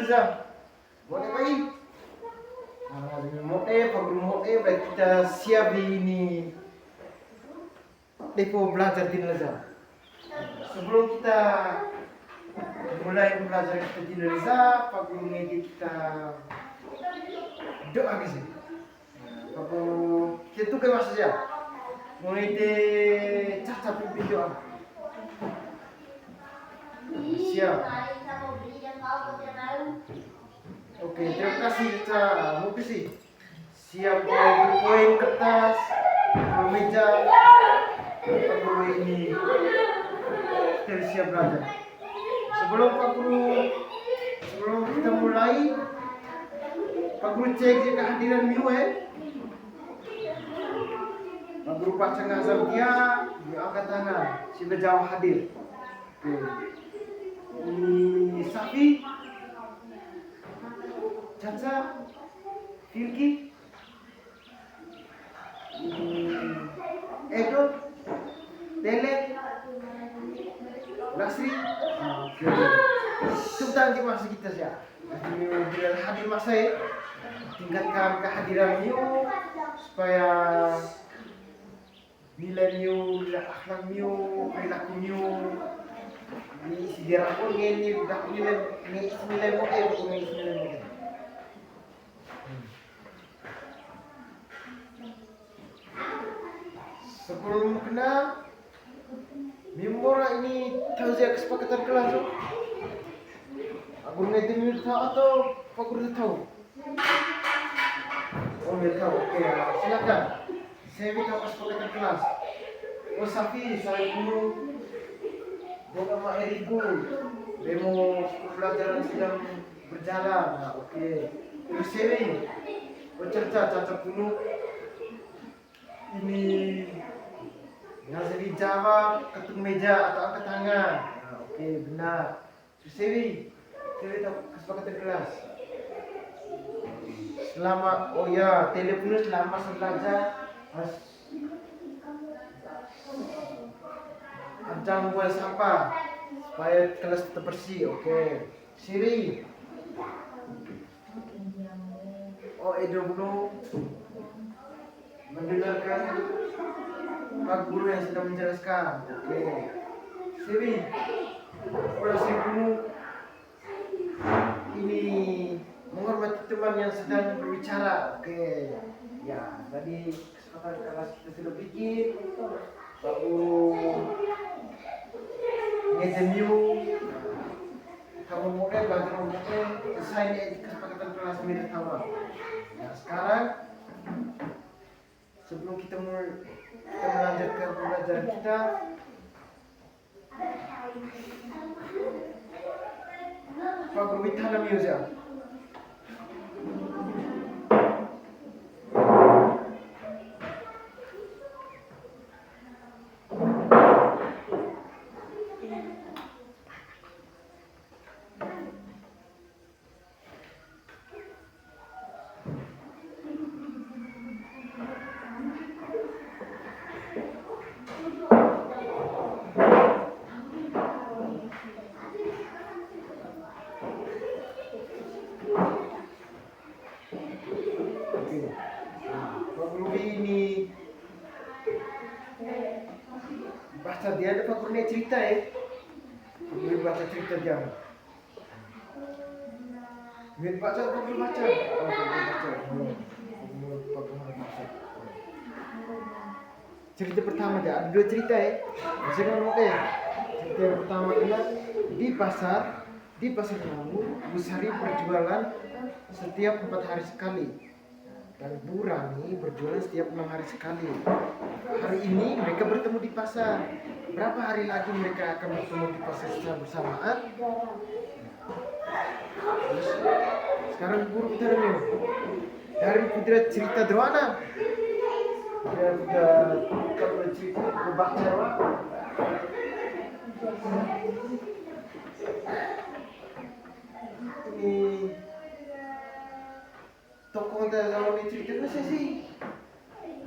Reza. Boleh baik. Pagrumote, baik kita siap ini depo belajar di Reza. Sebelum kita mulai belajar kita di Reza, pagrumote kita doa gitu. Pagru kita tuh mas saja. Mulai deh cacat pimpin doa. Siap. Oke, terima kasih Caca. Mau sih. Siap poin kertas, meja, guru ini. Kita siap belajar. Sebelum kita mulai, Pak Guru cek kehadiran Miu Pak Guru baca ngazam dia angkat tangan. Sudah jauh hadir. Oke. Ini Safi, Caca, Firki, Edo, Dele, Lasri. Oke. Tentang di masa kita saja. Bila hadir masa tingkatkan kehadiran Miu supaya nilai Miu, akhlak Miu, perilaku Miu ni sejarah pun ni dah nilai model pun nilai model. Sebelum kenal Mimora ini tahu saya kesepakatan kelas tu. Aku ngerti Mimora tahu atau Pak Guru tahu? Oh Mimora tahu, okey silakan. Saya minta kesepakatan kelas. Oh Safi, saya guru Boga Mak Eriku, demo pelajaran sedang berjalan. Oke. Terus sini, bercerita cacat dulu. Ini Nazari jawab ketuk meja atau angkat tangan. Oke, benar. Terus sini, kesepakatan kelas. Selama, oh ya, teleponnya selama belajar jangan buang sampah supaya kelas tetap bersih. Oke. Siri. Oh Edo dulu mendengarkan Pak Guru yang sedang menjelaskan. Oke. Siri. Udah dulu ini menghormati teman yang sedang berbicara. Oke. Ya, tadi kesempatan kelas kita sudah bikin. Pak Guru ngejemiu kamu mungkin belajar mungkin selesai nih kesepakatan kelas mirip sama. Nah sekarang sebelum kita melanjutkan pembelajaran kita, Pak Guru Witana Music. Ini baca dia ada Pak Guru cerita Guru baca cerita dia. Min baca Pak Guru baca. Oh, Pak Guru baca. Cerita pertama dia ada dua cerita Jangan oke. Cerita yang pertama adalah di pasar Lawu, Bu Sari berjualan setiap 4 hari sekali. Dan Bu Rani berjualan setiap 6 hari sekali. Hari ini mereka bertemu di pasar. Berapa hari lagi mereka akan bertemu di pasar secara bersamaan? Terus, sekarang guru kita dulu. Dari Putra cerita Droana. Dia sudah cerita berbaca. Ini tokoh dalam cerita itu sih.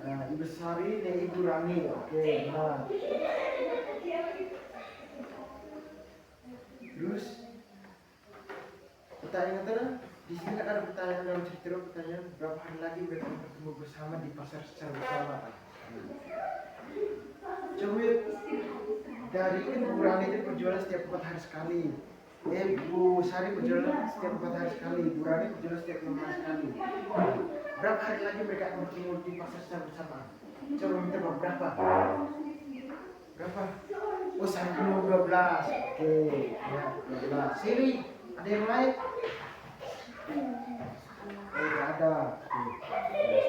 Nah, Ibu Sari dan Ibu Rani. Oke, benar. Terus pertanyaan sini kan ada pertanyaan dalam cerita, pertanyaan berapa hari lagi mereka bertemu bersama di pasar secara bersama. Coba dari Bu Rani itu berjualan setiap 4 hari sekali. Bu Sari berjualan setiap 4 hari sekali. Bu Rani berjualan setiap 6 hari sekali. Berapa hari lagi mereka akan bertemu di pasar secara bersama? Coba minta berapa? Berapa? Oh, Sari penuh 12. Oke, ya 12. Siri, ada yang lain? Oh, tidak ada.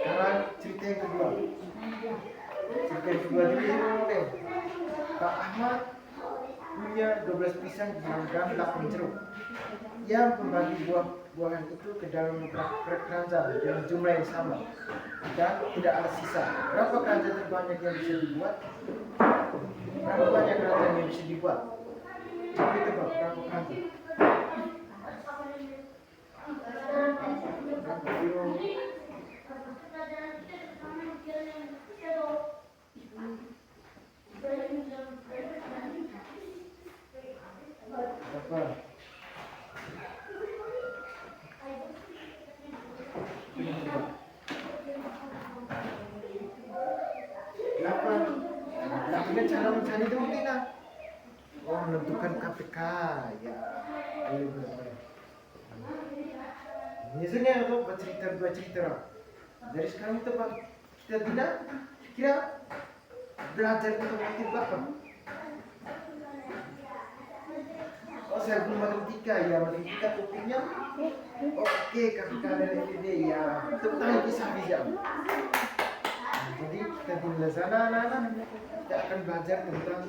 Sekarang cerita yang kedua. Cerita yang kedua dulu. Pak Ahmad punya 12 pisang dan 8 jeruk. Ia membagi buah-buahan itu ke dalam keranjang dengan jumlah yang sama dan tidak ada sisa. Berapa keranjang terbanyak yang bisa dibuat? Berapa banyak keranjang yang bisa dibuat? Coba tebak berapa keranjang? Berapa? Delapan cara mencari itu mungkin menentukan KPK ya. Biasanya itu bercerita dua cerita. Dari sekarang itu Pak, kita tidak kira belajar untuk berapa? Oh, saya belum matematika ya, matematika topiknya. Oke, KPK dan FED ya. Tentang kisah bijak. Jadi kita di sana anak-anak kita akan belajar tentang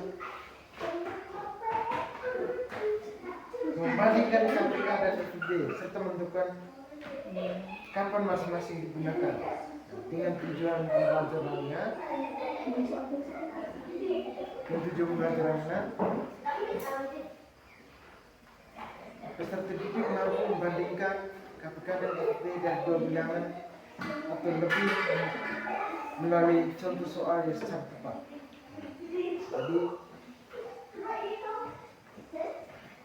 membandingkan KPK dan FED serta menentukan kapan masing-masing digunakan dengan tujuan pembelajarannya. Peserta didik harus membandingkan KPK dan FED dari dua bilangan atau lebih melalui contoh soal yang secara tepat. Jadi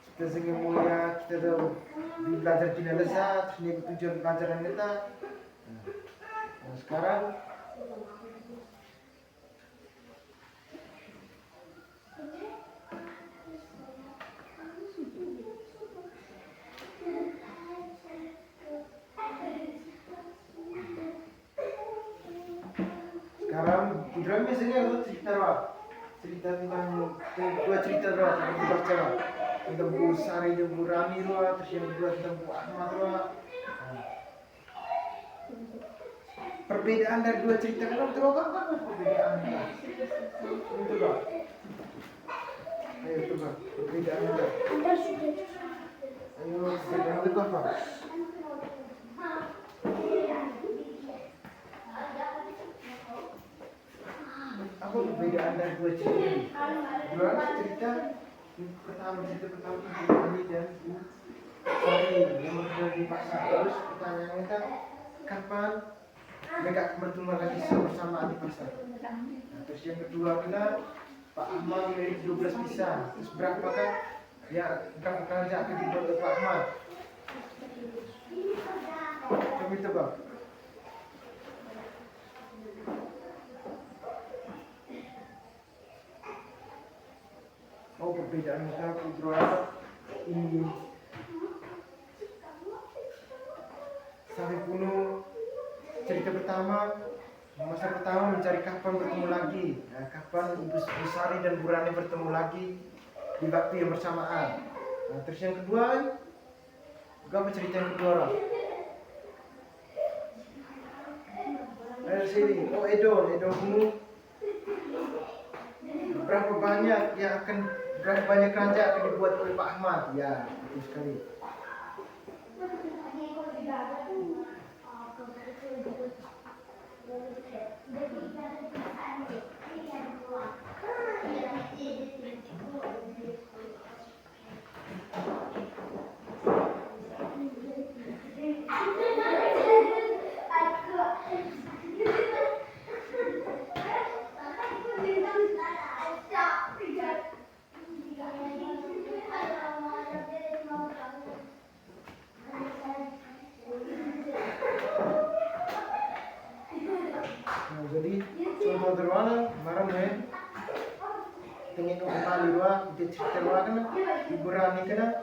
kita sehingga mulia kita tahu belajar kinalesa, terus ini tujuan pelajaran kita. Nah, sekarang Ibrahim biasanya lu cerita tentang dua cerita dibaca tentang Bu Sari dan Bu Rani terus yang kedua tentang Bu Ahmad perbedaan dari dua cerita kan itu apa perbedaannya itu Pak ayo coba perbedaannya ayo perbedaan itu apa apa perbedaan dari dua cerita ini? Dua cerita pertama Bu Rani dan Bu Sari yang berada di pasar. Terus pertanyaannya kan kapan mereka akan bertemu lagi bersama di pasar? Nah, terus yang kedua kita Pak Ahmad memiliki 12 pisang. Terus berapa kali akan dibuat oleh Pak Ahmad? Coba tebak. Oh, perbedaan kita kultural ini sampai kuno cerita pertama masa pertama mencari kapan bertemu lagi kapan Ibu Sari dan Bu Rani bertemu lagi di waktu yang bersamaan. Nah, terus yang kedua apa cerita yang kedua dari sini Edo kuno berapa banyak keranjang akan dibuat oleh Pak Ahmad? Ya, betul sekali. ruana marah pengen kembali dua dia cerita dua kan Ibu Rani kan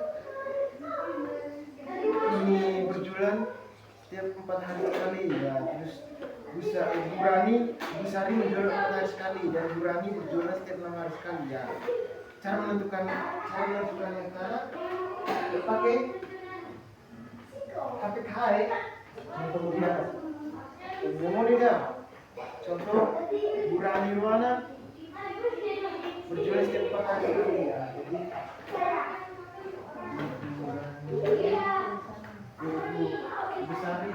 ini berjualan setiap 4 hari sekali ya, terus Ibu Rani Ibu Sari menjual 4 hari sekali dan Ibu Rani berjualan setiap 6 hari sekali ya. Cara menentukan yang cara pakai KPI kemudian dia contoh Ibu Rani Ruana berjualan setiap 4 hari sekali ya, jadi Ibu Sari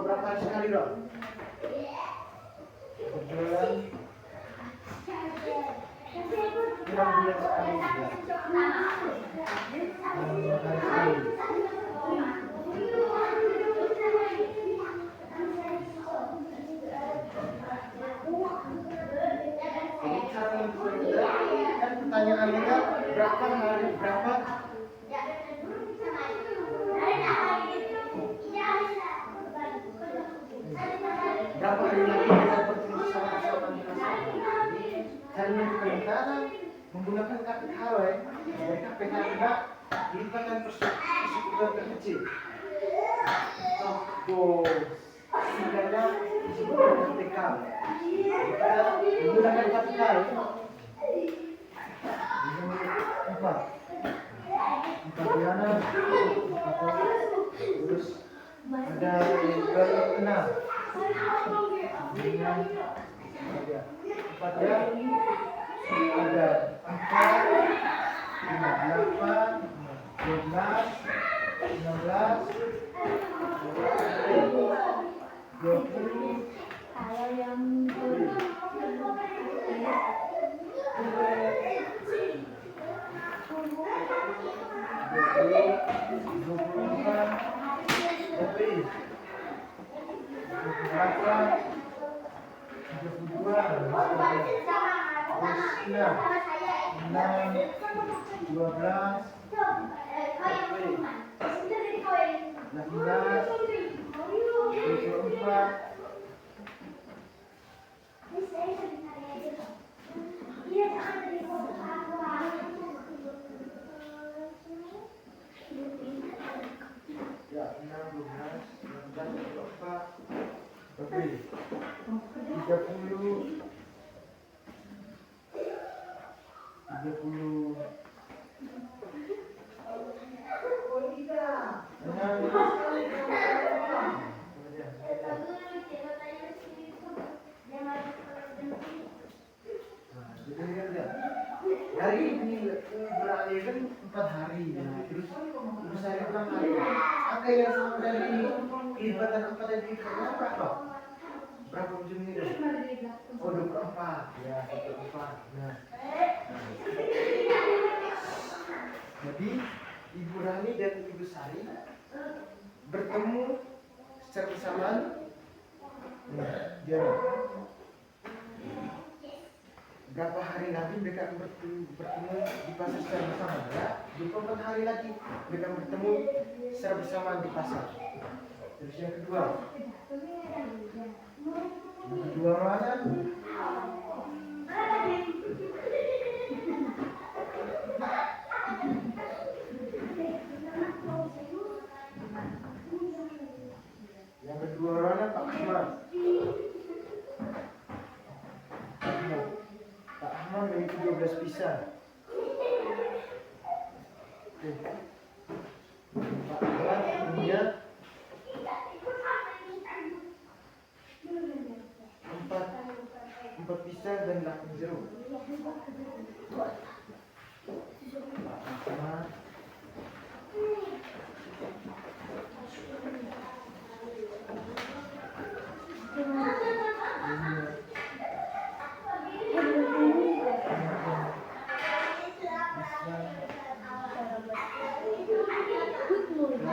berapa hari sekali dong? Berjualan kurang bulan sekali ya. Hari sekali. Jadi cara menentukan kan pertanyaannya kan berapa hari berapa hari lagi kita bertemu sama-sama di pasar. Jadi cara menentukan menggunakan KPK dari KPK tidak dilibatkan persekutuan terkecil. Contoh sidangnya disebutkan KPK. Kita menggunakan KPK empat bulan terus ada yang 6 dengan empat ya ada 4, 5, 8, 12, 16, 20. Kalau yang hari ini beralih kan 4 hari ya. Terus saya bilang apa yang sama dari kelibatan 4 dan 3 berapa? Berapa ujungnya itu? Oh 24 ya 24. Nah. Jadi Ibu Rani dan Ibu Sari bertemu secara bersamaan. Jadi berapa hari lagi mereka bertemu di pasar secara bersama ya? 24 hari lagi mereka bertemu secara bersamaan di pasar. Terus yang kedua mana? Yang kedua mana Pak Ahmad? Pak Ahmad memiliki 12 pisang. Pak Ahmad punya 4 pisang dan 8 jeruk. Pak Ahmad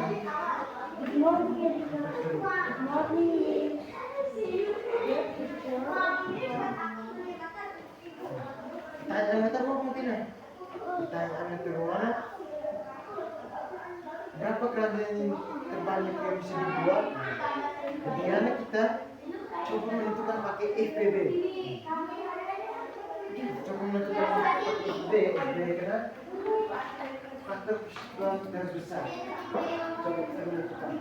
Good morning. Good morning. Tanya mau mungkin ya? Tanya itu mana? Berapa keranjang terbanyak yang bisa dibuat? Kemudian kita coba menentukan pakai FPB. Coba menentukan pakai FPB karena faktor persetujuan garis besar. Coba kita menentukan.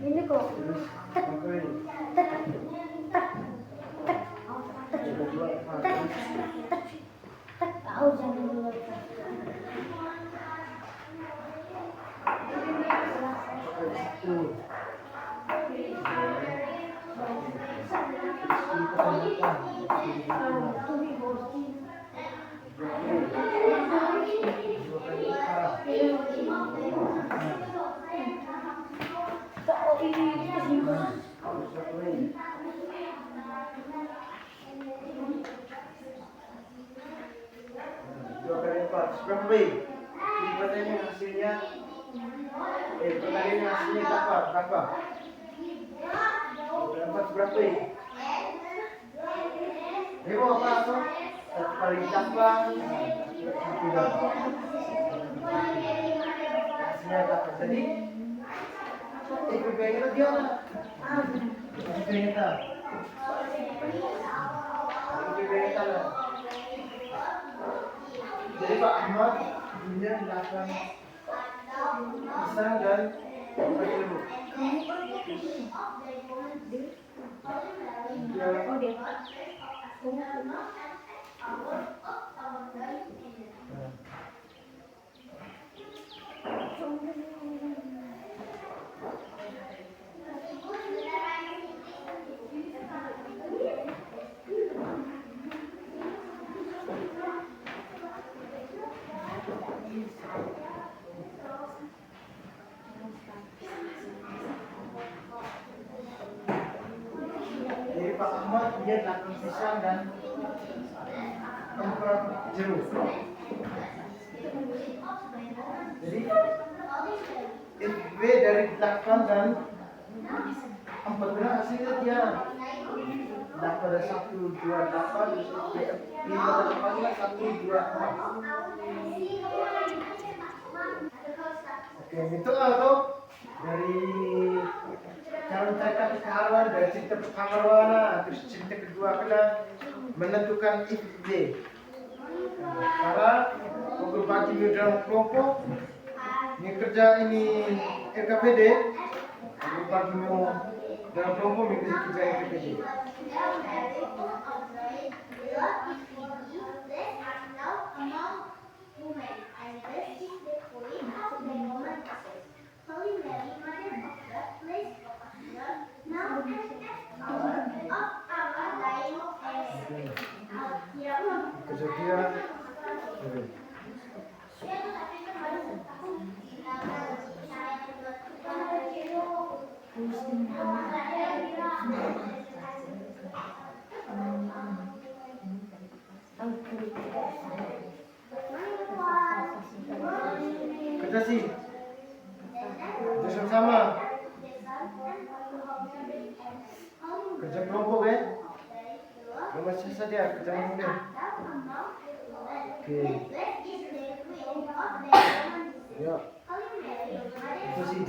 Ini kok. Tahu jangan dulu. Berapa baik? Pertanyaan hasilnya pertanyaan hasilnya berapa? Dapat berapa baik? Ini mau apa tuh? Satu kali tambah tidak. Hasilnya dapat jadi FPB itu dia lah. FPB kita. FPB kita lah. Jadi Pak Ahmad punya 8 pisang dan 4 jeruk. Jadi Pak Ahmad punya 8 pisang dan 4 jeruk. Jadi FB dari 8 dan 4 benar hasilnya dia 8 ada 1, 2, 8 terus 5 dan 4 lah 1, 2, 4. Oke, itu tuh dari cara mencatat keharuan dari cerita pertama terus cerita kedua kena menentukan FB. Cara berbagi dalam kelompok ini kerja ini LKPD berbagi dalam kelompok ini kerja LKPD. Kejadian kerja sih bersama kerja kelompok ya masih saja kerja kelompok. Oke ya itu sih.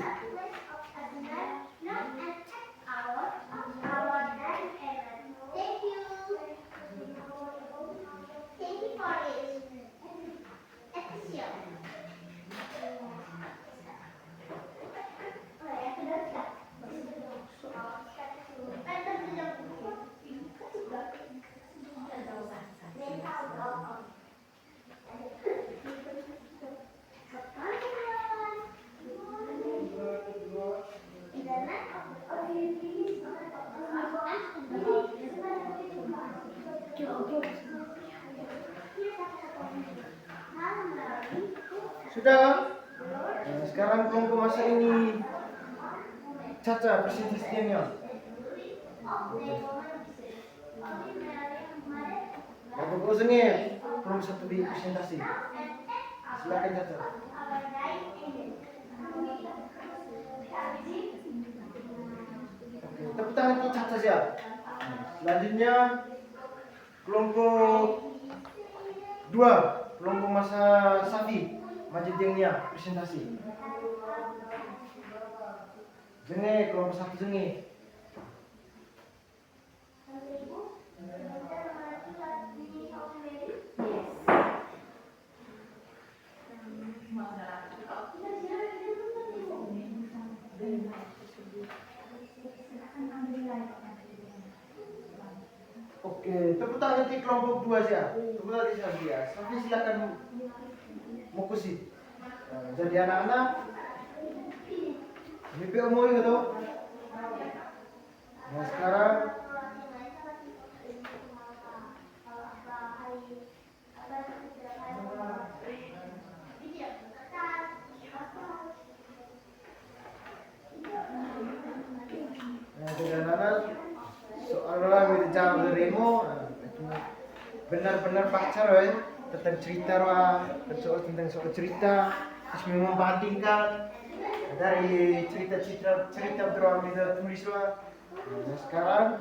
Joget. Sudah. Nah, sekarang kelompok masa ini Caca presentasinya. Bapak Ozengnya belum satu di presentasi. Silakan Caca. Oke, tepuk tangan untuk Caca siap. Selanjutnya kelompok 2, kelompok masa Safi, Majid Jengnya presentasi. Jenge, kelompok 1 Jenge. Oke, tepuk tangan di kelompok 2 saja. Tepuk tangan di Safi ya. Safi silakan mokusi. Nah, jadi anak-anak mimpi umur gitu. Nah sekarang jadi anak-anak soalnya jawab darimu benar-benar pacar tentang cerita tentang soal cerita terus membandingkan dari cerita beruang kita tulis lah. Nah, sekarang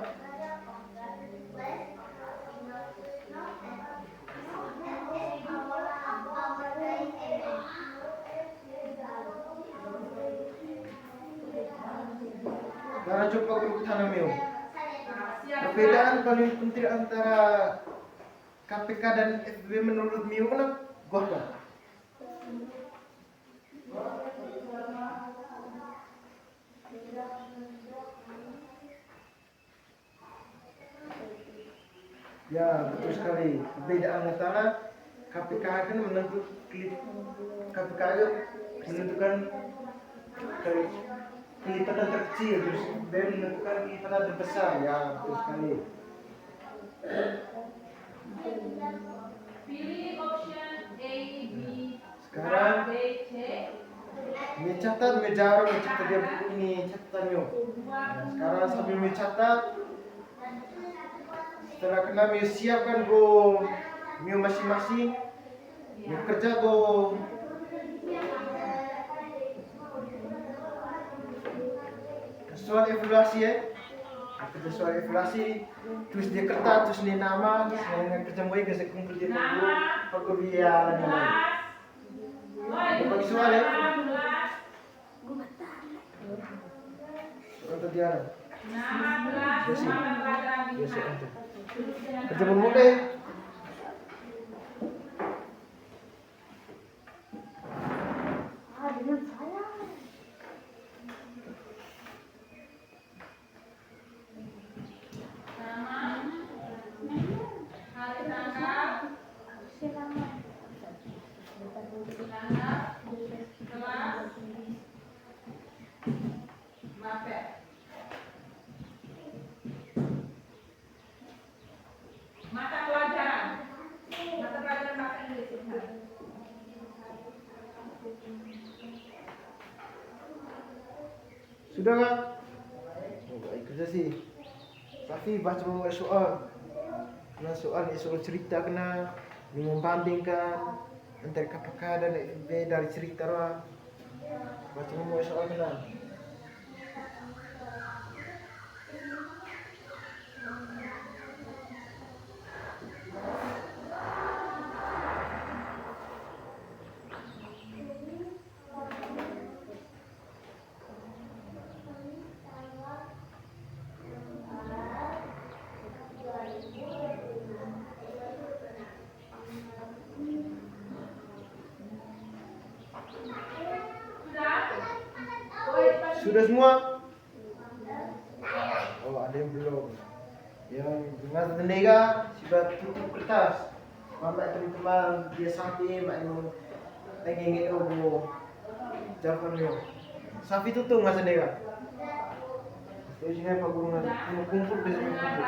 cara coba grup tanam yuk. Perbedaan paling penting antara KPK dan FB menurut Mio kan gua apa? Ya betul sekali. Perbedaan antara KPK kan menentukan kelipatan terkecil, terus B menentukan kelipatan terbesar. Ya betul sekali. Pilih option A, B, Sekarang B, C. mencatat dia buku ini catatannya. Nah, sekarang sambil mencatat, setelah kena Mio siapkan go Mio masing-masing, Mio kerja go soal evaluasi ya. Kerja soal evaluasi, terus dia kertas, terus dia nama, saya kerja mulai gesek kumpul dia pakai dia lain-lain. Dia bagi soal ya. Untuk dia. Nama kelas, Biasa. nama pelajaran Biasa lima. aja. Kerja bermuda. Dengan saya. Nama, hari tanggal, Selamat. tanggal, kelas, mapel. Mata pelajaran bahasa Inggris. Sudah kan? Oh, baik kerja sih. Tapi baca membuat soal. Kena soal cerita kena membandingkan antara KPK dan FB dari cerita lah. Baca membuat soal kena. Sudah semua? Oh, ada yang belum. Yang dengan tenaga sudah tutup kertas. Mama teman-teman dia sampai mak yang pengen itu jawabannya. Safi tutup nggak tenaga. Terus ini Pak Guru kumpul besok kumpul.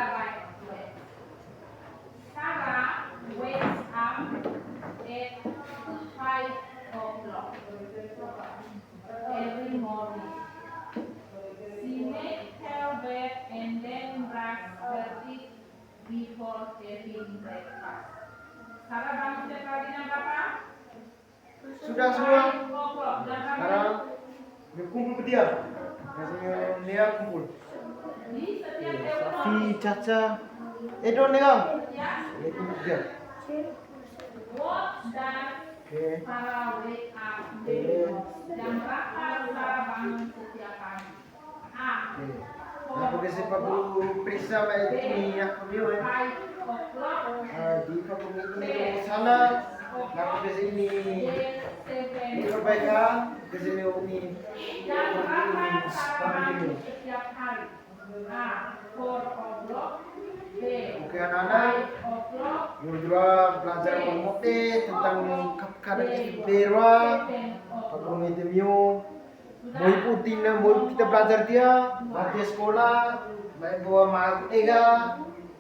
Sarah wakes up at 5 o'clock every morning. She makes her bed and then brush her teeth before having breakfast. Sarah bangun setiap paginya berapa? Sudah semua. 5 o'clock. Dan kamu Sekarang dia kumpul ke dia. Biasanya dia kumpul. di setiap telepon. Safi, Caca, Edo nih kang. Ya. Dia kumpul ke dia. What does Oke. Sarah wake up Oke. with? Jam berapa Sarah bangun setiap pagi? A. Nah, aku biasa perlu periksa macam ini aku dia. 5 o'clock. Di kampung ini di sana. Nah, aku biasa ini D. 7. perbaikan. Biasa ini Jam berapa Sarah bangun bangun dulu. setiap hari? A. 4 o'clock. B. Oke anak-anak. 5 o'clock. Juga belajar mengerti tentang keadaan berwa. 7 o'clock. Kampung itu mio. Mau ikutin, mau kita belajar dia, dia sekolah, baik bawa mak ega,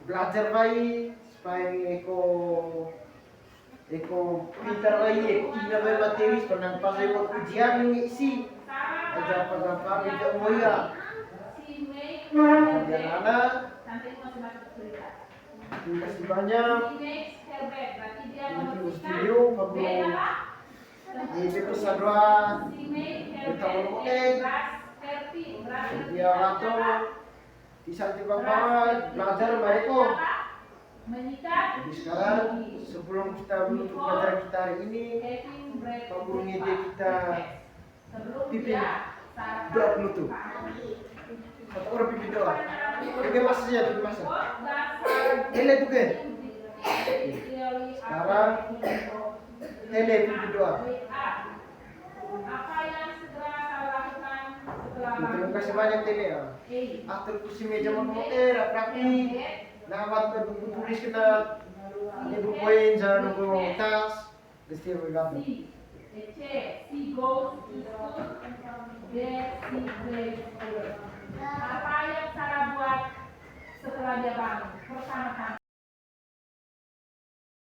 belajar baik, supaya eko pintar baik, eko ingat baik materi, pernah pas eko ujian isi, aja apa beda mau ya, She makes kemudian anak, nanti masih masuk cerita. terima kasih banyak, She makes her bed. Berarti dia ini membersihkan studio, kamu bed apa? ini pesan doa, She makes her kita bed mau and brush her teeth. Brush her dia teeth waktu apa? bisa tiba belajar baik kok. Menyikat Jadi sekarang sebelum kita menutup pelajaran kita hari ini, having breakfast. Kamu ide kita Sebelum pimpin dia sarapan doa penutup. pagi. Satu orang pimpin doa. Oke mas saja, pimpin mas. What does Sarah do Tele tuh ke? immediately Sekarang tele pimpin doa. wake up? Apa yang segera Sarah lakukan setelah Terima bangun? kasih banyak tele ya. A. Atur kursi meja motor, praktik. Nawat tulis kita ibu poin jangan nunggu tas. Gesti bergantung. C. C. She goes to school. D. She plays. Apa yang Sarah buat setelah dia bangun? Pertama-tama.